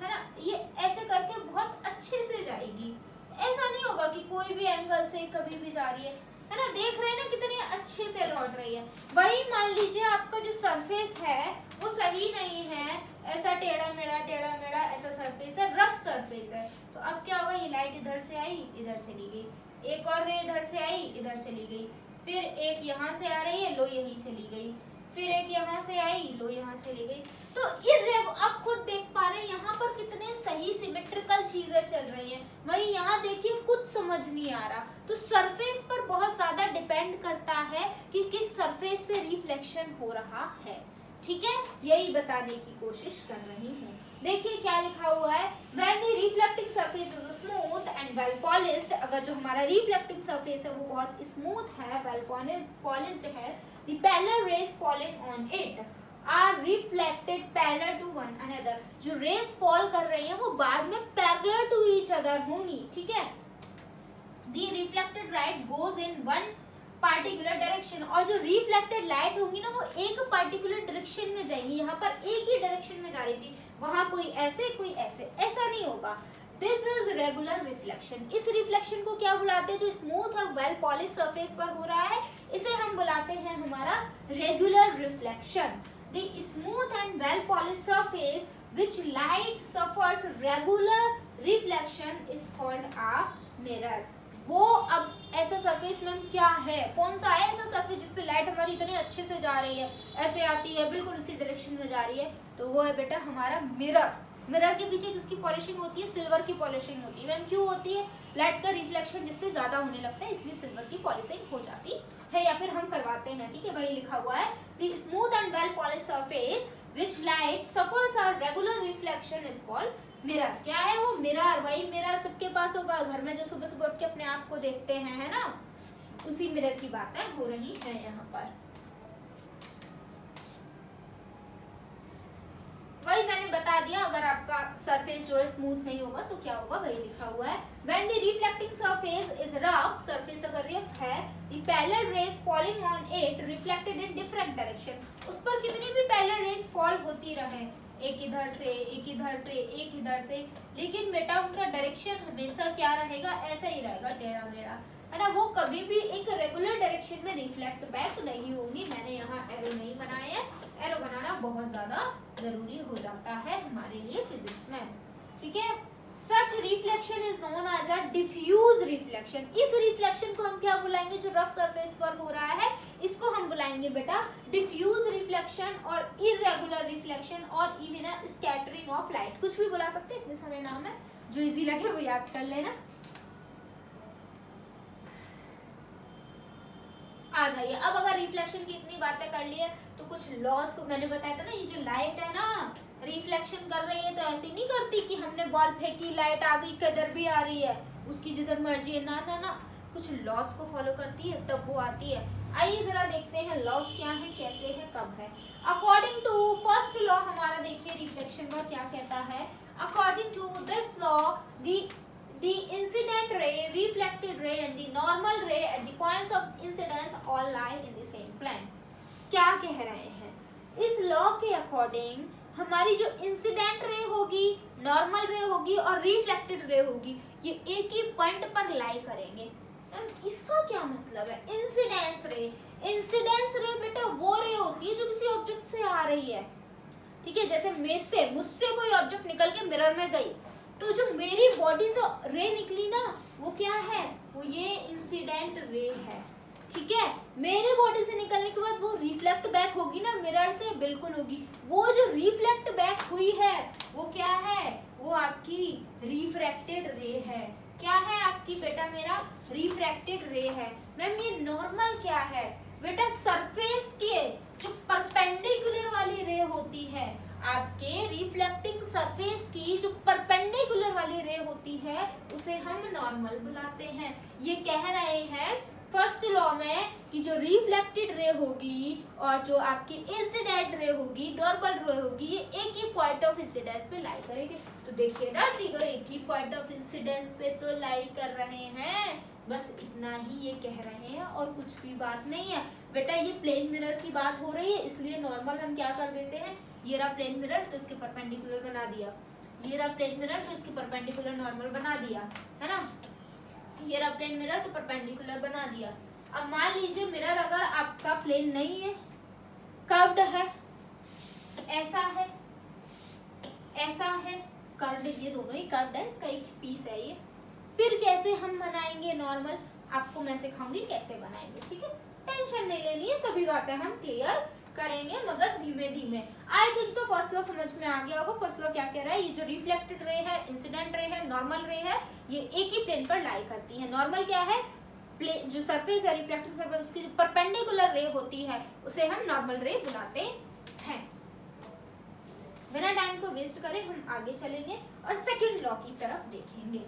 है ना। ये ऐसे करके बहुत अच्छे से जाएगी, ऐसा नहीं होगा कि कोई भी एंगल से कभी भी जा रही है ना। देख रहे हैं ना कितनी अच्छे से लौट रही है। वही मान लीजिए आपका जो सरफेस है वो सही नहीं है, ऐसा टेढ़ा मेढ़ा ऐसा सरफेस है, रफ सरफेस है, तो अब क्या होगा, ये लाइट इधर से आई इधर चली गई, एक और रे इधर से आई इधर चली गई, फिर एक यहाँ से आ रही है लो यही चली गई, फिर एक यहाँ से आई लो यहाँ चली गई। तो ये आप खुद देख पा रहे हैं यहाँ पर कितने सही सिमेट्रिकल चीजें चल रही हैं। वही यहाँ देखिए कुछ समझ नहीं आ रहा। तो सरफेस पर बहुत ज्यादा डिपेंड करता है कि किस सरफेस से रिफ्लेक्शन हो रहा है, ठीक है, यही बताने की कोशिश कर रही हूँ। देखिए क्या लिखा हुआ है, when the reflecting surface is smooth and well polished, अगर जो हमारा reflecting surface है वो बहुत स्मूथ है, well polished है, the parallel rays falling on it are reflected parallel to one another। जो rays fall कर रही हैं वो बाद में parallel to each other होंगी, ठीक है। The reflected light goes in one particular direction, और जो reflected light होंगी ना वो एक particular direction में जाएंगी। यहाँ पर एक ही direction में जा रही थी, वहां कोई ऐसे कोई ऐसे, ऐसा नहीं होगा। This is regular reflection। इस रिफ्लेक्शन को क्या बुलाते हैं, जो स्मूथ और वेल पॉलिश सरफेस पर हो रहा है इसे हम बुलाते हैं हमारा regular reflection. The smooth and well polished surface which light suffers regular reflection is called a mirror। वो अब ऐसा सरफेस में क्या है, कौन सा है ऐसा सरफेस जिसपे लाइट हमारी इतने अच्छे से जा रही है, ऐसे आती है बिल्कुल उसी डायरेक्शन में जा रही है, तो वो है बेटा हमारा मिरर। मिरर के पीछे किसकी पॉलिशिंग होती है, सिल्वर की पॉलिशिंग होती है। मैम क्यों होती है, लाइट का रिफ्लेक्शन जिससे ज्यादा होने लगता है इसलिए सिल्वर की पॉलिशिंग हो जाती है, या फिर हम करवाते हैं, ठीक है। वही लिखा हुआ है, the smooth and well polish surface which light suffers a regular reflection is called mirror. क्या है वो, मिरर। वही मिरर सबके पास होगा घर में, जो सुबह सुबह उठ के अपने आप को देखते हैं, है ना, उसी मिरर की बातें हो रही है यहाँ पर। वही मैंने बता दिया, अगर आपका सरफेस जो है स्मूथ नहीं होगा तो क्या होगा, वही लिखा हुआ है। When the reflecting surface is rough, surface अगर रफ है, the parallel rays falling on it reflected in different direction। उस पर कितनी भी parallel rays fall होती रहे, एक इधर से एक इधर से एक इधर से, लेकिन बेटा उनका डायरेक्शन हमेशा क्या रहेगा, ऐसा ही रहेगा, टेढ़ा मेढ़ा, है ना। वो कभी भी एक रेगुलर डायरेक्शन में रिफ्लेक्ट बैक नहीं होंगी। मैंने यहाँ एरो नहीं बनाए हैं, एरो बनाना बहुत ज्यादा जरूरी हो जाता है हमारे लिए फिजिक्स में, ठीक है। Such reflection is known as a diffuse reflection. इस रिफ्लेक्शन को हम क्या बुलाएंगे, जो रफ सरफेस पर हो रहा है इसको हम बुलाएंगे पढ़ेंगे बेटा डिफ्यूज रिफ्लेक्शन और इरेगुलर रिफ्लेक्शन और इवन स्कैटरिंग ऑफ लाइट। कुछ भी बुला सकते हैं, इतने सारे नाम है, जो इजी लगे वो याद कर लेना। आ जाइए, अब अगर रिफ्लेक्शन की इतनी बातें कर ली है तो कुछ लॉस को मैंने बताया था ना, ये जो लाइट है ना रिफ्लेक्शन कर रही है तो ऐसी नहीं करती कि हमने बॉल फेंकी लाइट आ गई किधर भी आ रही है, उसकी जिधर मर्जी है, ना ना ना, कुछ लॉस को फॉलो करती है तब वो आती है। आइए जरा देखते हैं लॉस क्या है, कैसे है, कब है। अकॉर्डिंग टू फर्स्ट लॉ हमारा देखिए रिफ्लेक्शन का क्या कहता है। According to this law the incident ray, reflected ray and the normal ray at the points of incidence all lie in the same plane। क्या कह रहे हैं, इस लॉ के अकॉर्डिंग हमारी जो इंसिडेंट रे होगी, नॉर्मल रे होगी और रिफ्लेक्टेड रे होगी, ये एक ही पॉइंट पर लाई करेंगे। इसका क्या मतलब है, इंसिडेंस रे बेटा वो रे होती है जो किसी ऑब्जेक्ट से आ रही है, ठीक है। जैसे मुझसे कोई ऑब्जेक्ट निकल के मिरर में गई तो जो मेरी बॉडी से रे निकली ना वो क्या है, वो ये इंसिडेंट रे है, ठीक है। मेरे बॉडी से निकलने के बाद वो रिफ्लेक्ट बैक होगी ना मिरर से, बिल्कुल होगी। वो जो रिफ्लेक्ट बैक हुई है वो क्या है, वो आपकी रिफ्रैक्टेड रे है। क्या है आपकी बेटा, मेरा रिफ्रैक्टेड रे है। मैम ये नॉर्मल क्या है बेटा, सरफेस के जो परपेंडिकुलर वाली रे होती है, आपके रिफ्लेक्टिंग सरफेस की जो परपेंडिकुलर वाली रे होती है उसे हम नॉर्मल बुलाते हैं। ये कह रहे हैं फर्स्ट लॉ में कि जो रिफ्लेक्टेड रे होगी और जो आपकी इंसिडेंट रे होगी, नॉर्मल रे होगी, ये एक ही पॉइंट ऑफ इंसिडेंस पे लाई करेंगे। तो देखिए ना तीनों एक ही पॉइंट ऑफ इंसिडेंस पे तो लाई कर रहे हैं, बस इतना ही ये कह रहे हैं और कुछ भी बात नहीं है बेटा। ये प्लेन मिरर की बात हो रही है इसलिए नॉर्मल हम क्या कर देते हैं, ये रहा प्लेन मिरर तो इसके परपेंडिकुलर बना दिया, ये रहा प्लेन मिरर तो इसके परपेंडिकुलर नॉर्मल बना दिया, है ना। ये रहा प्लेन मिरर तो परपेंडिकुलर बना दिया। अब मान लीजिए मिरर अगर आपका प्लेन नहीं है, कर्व्ड है, ऐसा है, ऐसा है, कर्व्ड, ये दोनों ही कर्व्ड है, इसका एक पीस है ये, फिर कैसे हम बनाएंगे नॉर्मल, आपको मैं सिखाऊंगी कैसे बनाएंगे, ठीक है। टेंशन नहीं लेनी है, सभी बातें हम क्लियर करेंगे मगर धीमे धीमे। I think so first law समझ में आ गया होगा। फर्स्ट लॉ क्या कह रहा है, ये जो रिफ्लेक्टेड रे है, इंसिडेंट रे है, नॉर्मल रे है, ये एक ही प्लेन पर लाई करती है। नॉर्मल क्या है, प्लेन जो सरफेस है रिफ्लेक्टिंग सरफेस, उसकी जो परपेंडिकुलर रे होती है उसे हम नॉर्मल रे बुलाते हैं। बिना टाइम को वेस्ट करें हम आगे चलेंगे और सेकंड लॉ की तरफ देखेंगे।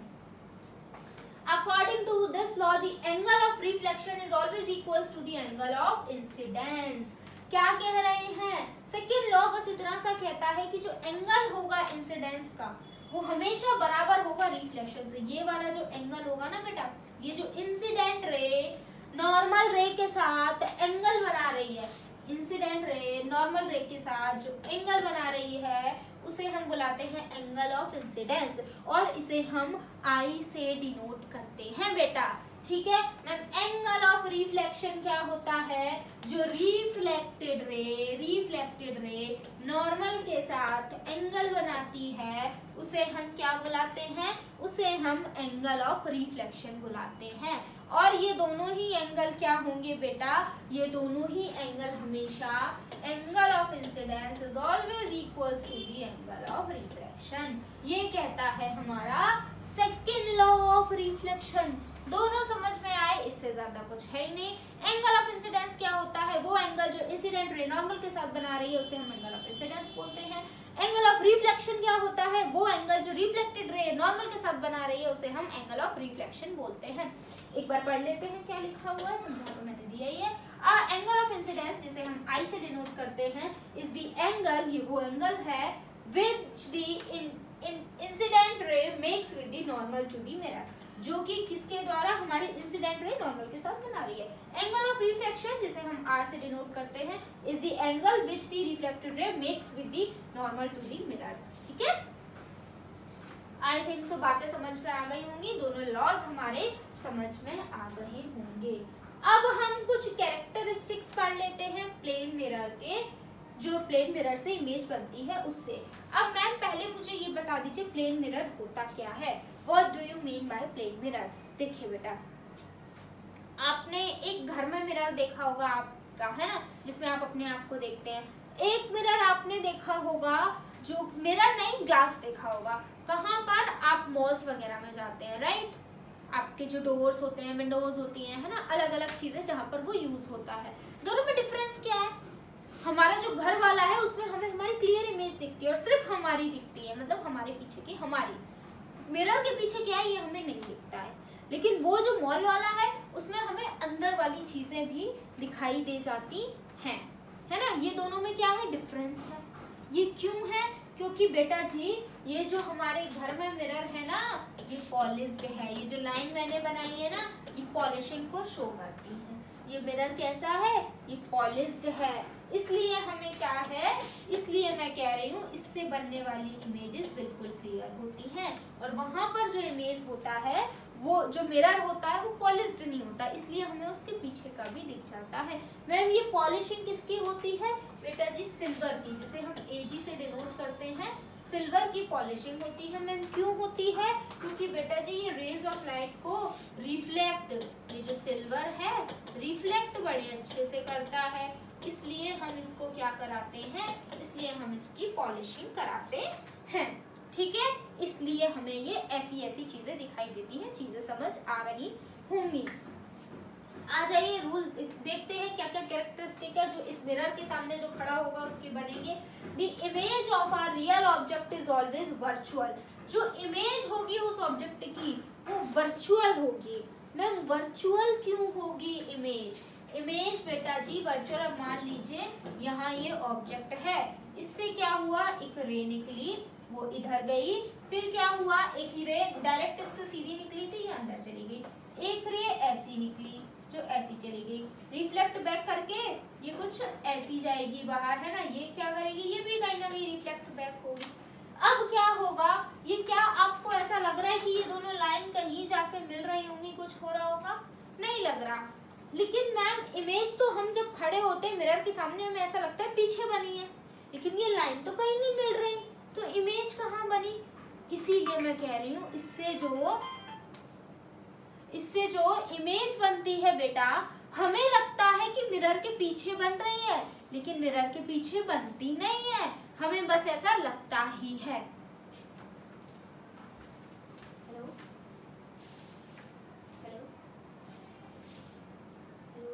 According to this law, the angle of reflection is always equals to the angle of incidence। क्या कह रहे हैं, सेकंड लॉ बस इतना सा कहता है कि जो एंगल होगा इंसिडेंस का वो हमेशा बराबर होगा रिफ्लेक्शन से। ये वाला जो एंगल होगा ना बेटा, ये जो इंसिडेंट रे नॉर्मल रे के साथ एंगल बना रही है, इंसिडेंट रे नॉर्मल रे के साथ जो एंगल बना रही है उसे हम बुलाते हैं एंगल ऑफ इंसिडेंस और इसे हम आई से डिनोट करते हैं बेटा, ठीक है। मैम एंगल ऑफ रिफ्लेक्शन क्या होता है, जो रिफ्लेक्टेड रे नॉर्मल के साथ एंगल बनाती है उसे हम क्या बुलाते हैं, उसे हम एंगल ऑफ रिफ्लेक्शन बुलाते हैं। और ये दोनों ही एंगल क्या होंगे बेटा, ये दोनों ही एंगल हमेशा angle of incidence is always equals to the angle of reflection. ये कहता है हमारा सेकंड लॉ ऑफ रिफ्लेक्शन। दोनों समझ में आए, इससे ज्यादा कुछ है ही नहीं। एंगल ऑफ इंसिडेंस क्या होता है, वो एंगल जो इंसिडेंट रे नॉर्मल के साथ बना रही है उसे हम एंगल ऑफ इंसिडेंस बोलते हैं। एंगल ऑफ रिफ्लेक्शन क्या होता है, वो एंगल जो रिफ्लेक्टेड रे नॉर्मल के साथ बना रही है उसे हम एंगल ऑफ रिफ्लेक्शन बोलते हैं। एक बार पढ़ लेते हैं क्या लिखा हुआ है, समझा तो मैंने दिया ही है। एंगल ऑफ इंसिडेंस जिसे हम आई से डिनोट करते हैं इज द एंगल, ये वो एंगल है which the incident ray makes with the normal to the mirror, जो कि किसके द्वारा हमारी इंसिडेंट रे नॉर्मल के साथ बना रही है। एंगल ऑफ रिफ्लेक्शन जिसे हम आर से डिनोट करते हैं is the angle which the reflected ray makes with the normal to the mirror, ठीक है। आई थिंक सो बातें समझ में आ गई होंगी, दोनों लॉज हमारे समझ में आ गए होंगे। अब हम कुछ कैरेक्टरिस्टिक्स पढ़ लेते हैं प्लेन मिरर के, जो प्लेन मिरर से इमेज बनती है उससे। अब मैम पहले मुझे ये बता दीजिए प्लेन मिरर होता क्या है, what do you mean by plane mirror. देखिए बेटा, आपने एक घर में मिरर देखा होगा, आप का, है ना, जिसमें आप अपने आप को देखते हैं। एक मिरर आपने देखा होगा, जो मिरर नहीं ग्लास देखा होगा, कहाँ पर आप मॉल्स वगैरह में जाते हैं, राइट, आपके जो डोर्स होते हैं, विंडोज होती हैं, है ना, अलग अलग चीजें जहाँ पर वो यूज होता है। दोनों में डिफरेंस क्या है? हमारा जो घर वाला है उसमें हमें हमारी क्लियर इमेज दिखती है और सिर्फ हमारी दिखती है, मतलब हमारे पीछे की हमारी। मिरर के पीछे क्या है ये हमें नहीं दिखता है। लेकिन वो जो मॉल वाला है उसमें हमें अंदर वाली चीजें भी दिखाई दे जाती हैं, है ना। ये दोनों में क्या है? डिफरेंस है। ये क्यों है? क्योंकि बेटा जी ये जो हमारे घर में मिरर है ना, ये पॉलिश्ड है। ये जो लाइन मैंने बनाई है ना, ये पॉलिशिंग को शो करती है। ये मिरर कैसा है? ये पॉलिश्ड है। इसलिए हमें क्या है, इसलिए मैं कह रही हूँ इससे बनने वाली इमेजेस बिल्कुल क्लियर होती हैं। और वहां पर जो इमेज होता है, वो जो मिरर होता है वो पॉलिश्ड नहीं होता, इसलिए हमें उसके पीछे का भी दिख जाता है। मैम ये पॉलिशिंग किसकी होती है? बेटा जी सिल्वर की, जिसे हम AG से डिनोट करते हैं। सिल्वर की पॉलिशिंग होती है। मैम क्यों होती है? क्योंकि बेटा जी ये रेज ऑफ लाइट को रिफ्लेक्ट, ये जो सिल्वर है रिफ्लेक्ट बड़े अच्छे से करता है, इसलिए हम इसको क्या कराते हैं, इसलिए हम इसकी पॉलिशिंग कराते हैं। ठीक है, इसलिए हमें ये ऐसी ऐसी चीजें दिखाई देती हैं। चीजें समझ आ रही होंगी। आ जाइए, रूल देखते हैं क्या क्या कैरेक्टरिस्टिक है जो इस मिरर के सामने जो खड़ा होगा उसके बनेंगे। The image of a real object is always virtual. जो इमेज होगी उस ऑब्जेक्ट की वो वर्चुअल होगी। मैम वर्चुअल क्यों होगी इमेज? इमेज बेटा जी वर्चुअल, मान लीजिए यहाँ ये ऑब्जेक्ट है, इससे क्या हुआ, एक रे निकली, वो इधर गई, फिर क्या हुआ, एक रे डायरेक्ट इससे सीधी निकली थी, ये अंदर चली गई, एक रे ऐसी निकली जो ऐसी चली गई, रिफ्लेक्ट बैक करके ये कुछ ऐसी जाएगी बाहर, है ना, ये क्या करेगी, ये भी कहीं ना कहीं रिफ्लेक्ट बैक होगी। अब क्या होगा, ये क्या आपको ऐसा लग रहा है कि ये दोनों लाइन कहीं जाके मिल रही होंगी, कुछ हो रहा होगा? नहीं लग रहा। लेकिन मैम इमेज तो हम जब खड़े होते हैं मिरर के सामने हमें ऐसा लगता है पीछे बनी है, लेकिन ये लाइन तो कहीं नहीं मिल रही, तो इमेज कहाँ बनी? इसीलिए मैं कह रही हूँ इससे जो इमेज बनती है बेटा, हमें लगता है कि मिरर के पीछे बन रही है, लेकिन मिरर के पीछे बनती नहीं है, हमें बस ऐसा लगता ही है। हेलो हेलो हेलो,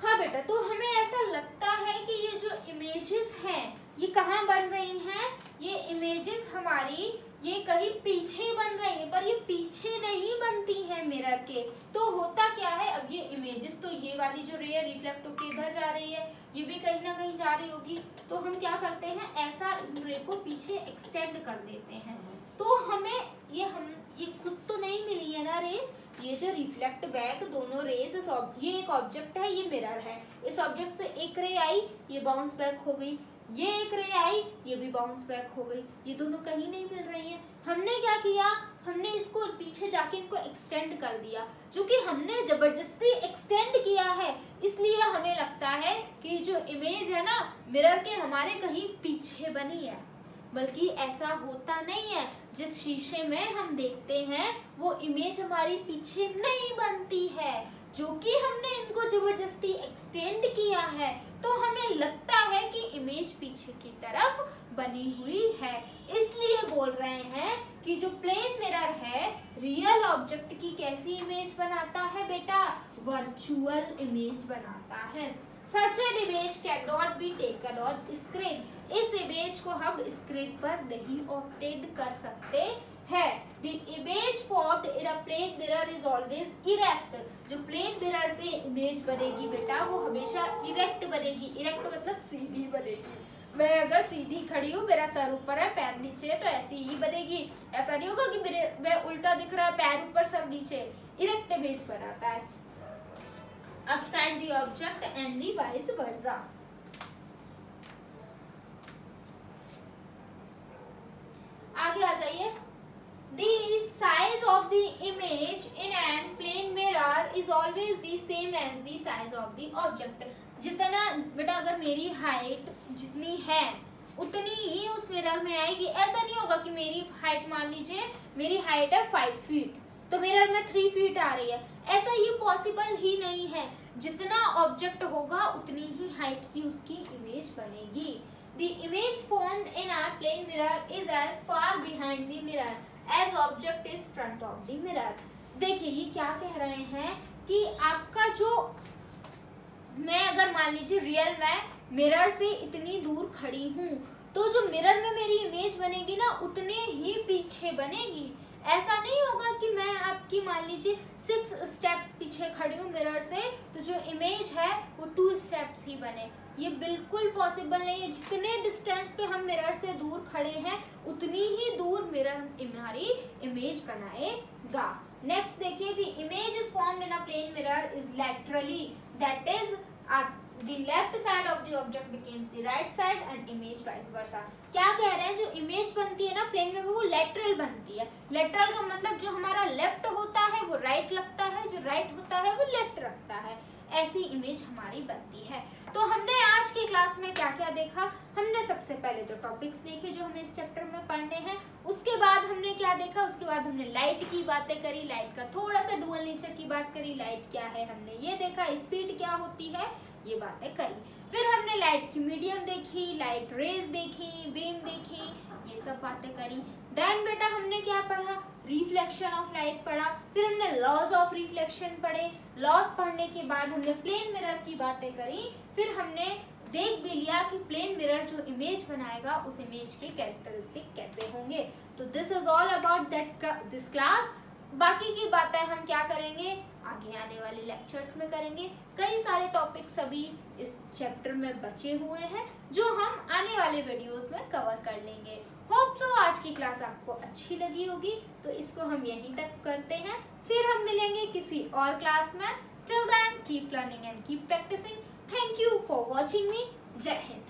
हाँ बेटा, तो हमें ऐसा लगता है कि ये जो इमेजेस हैं ये कहाँ बन रही हैं, ये इमेजेस हमारी ये कहीं पीछे बन रही है, पर ये पीछे नहीं बनती हैं मिरर के। तो होता क्या है, अब ये इमेजेस तो ये वाली जो रे है रिफ्लेक्ट होके इधर जा रही है, ये भी कहीं ना कहीं जा रही होगी, तो हम क्या करते हैं, ऐसा रे को पीछे एक्सटेंड कर देते हैं। तो हमें ये खुद तो नहीं मिली है ना रेस, ये जो रिफ्लेक्ट बैक दोनों रेज, ये एक ऑब्जेक्ट है, ये मिरर है, इस ऑब्जेक्ट से एक रे आई, ये बाउंस बैक हो गई, ये एक रे आई, ये भी बाउंस बैक हो गई, ये दोनों कहीं नहीं मिल रही हैं। हमने क्या किया, हमने इसको पीछे जाके इनको एक्सटेंड कर दिया, जो कि हमने जबरदस्ती एक्सटेंड किया है, इसलिए हमें लगता है कि जो इमेज है ना मिरर के हमारे कहीं पीछे बनी है, बल्कि ऐसा होता नहीं है। जिस शीशे में हम देखते हैं वो इमेज हमारी पीछे नहीं बनती है, जो कि हमने इनको जबरदस्ती एक्सटेंड किया है, तो हमें लगता है कि इमेज पीछे की तरफ बनी हुई है। इसलिए बोल रहे हैं कि जो प्लेन मिरर है रियल ऑब्जेक्ट की कैसी इमेज बनाता है बेटा, वर्चुअल इमेज बनाता है। Such an image cannot be taken on screen. इस इमेज को हम स्क्रीन पर नहीं ऑब्टेन कर सकते हैं। The image formed in a plane mirror is always erect. जो प्लेन मिरर से इमेज बनेगी बेटा वो हमेशा इरेक्ट बनेगी। इरेक्ट मतलब सीधी बनेगी। मैं अगर सीधी खड़ी हूँ, मेरा सर ऊपर है पैर नीचे है, तो ऐसी ही बनेगी। ऐसा नहीं होगा कि मैं उल्टा दिख रहा है, पैर ऊपर सर नीचे। इरेक्ट इमेज बनाता है। Upside the object and the vice versa. Is always the same as the size of the object. जितना बेटा अगर मेरी हाइट जितनी है उतनी ही उस मिरर में आएगी। ऐसा नहीं होगा कि मेरी हाइट, मान लीजिए मेरी हाइट है 5 फीट तो मिरर में 3 फीट आ रही है, ऐसा ये पॉसिबल ही नहीं है। जितना ऑब्जेक्ट होगा उतनी ही हाइट की उसकी इमेज बनेगी। The image formed in our plane mirror is as far behind the mirror as object is front of the mirror। देखिए ये क्या कह रहे हैं कि आपका जो, मैं अगर मान लीजिए रियल में मिरर से इतनी दूर खड़ी हूँ तो जो मिरर में मेरी इमेज बनेगी ना उतने ही पीछे बनेगी। ऐसा नहीं होगा कि मैं आपकी मान लीजिए 6 स्टेप्स पीछे खड़ी हूँ मिरर से तो जो इमेज है वो 2 स्टेप्स ही बने। ये बिल्कुल पॉसिबल नहीं है। जितने डिस्टेंस पे हम मिरर से दूर खड़े हैं उतनी ही दूर मिरर हमारी इमेज बनाएगा। नेक्स्ट देखिए, the image is formed in a plane mirror is laterally, that is the left side of the object becomes the right side and image vice versa। क्या कह रहे हैं, जो इमेज बनती है ना प्लेन में वो लेटरल बनती है। लेटरल का मतलब जो हमारा लेफ्ट होता है वो राइट लगता है, जो राइट होता है वो लेफ्ट रखता है, ऐसी इमेज हमारी बनती है। तो हमने आज की क्लास में क्या क्या देखा, हमने सबसे पहले तो टॉपिक्स देखे जो हमें इस चैप्टर में पढ़ने हैं, उसके बाद हमने क्या देखा, उसके बाद हमने लाइट की बातें करी, लाइट का थोड़ा सा डुअल नेचर की बात करी, लाइट क्या है हमने ये देखा, स्पीड क्या होती है ये बातें करी। फिर हमने लाइट की मीडियम देखी, लाइट रेज देखी, बीम देखी, ये सब बातें करी। देन बेटा हमने क्या पढ़ा, रिफ्लेक्शन ऑफ लाइट पढ़ा। फिर हमने लॉज ऑफ रिफ्लेक्शन पढ़े। लॉज पढ़ने के बाद हमने प्लेन मिरर की बातें करी। फिर हमने देख भी लिया कि प्लेन मिरर जो इमेज बनाएगा उस इमेज के कैरेक्टरिस्टिक कैसे होंगे। तो this is all about this class. बाकी की बातें हम क्या करेंगे आगे आने वाले लेक्चर्स में करेंगे। कई सारे टॉपिक्स अभी इस चैप्टर में बचे हुए हैं जो हम आने वाले वीडियोस में कवर कर लेंगे। होप सो आज की क्लास आपको अच्छी लगी होगी, तो इसको हम यहीं तक करते हैं। फिर हम मिलेंगे किसी और क्लास में। Till then keep learning and keep practising. Thank you for watching me. जय हिंद।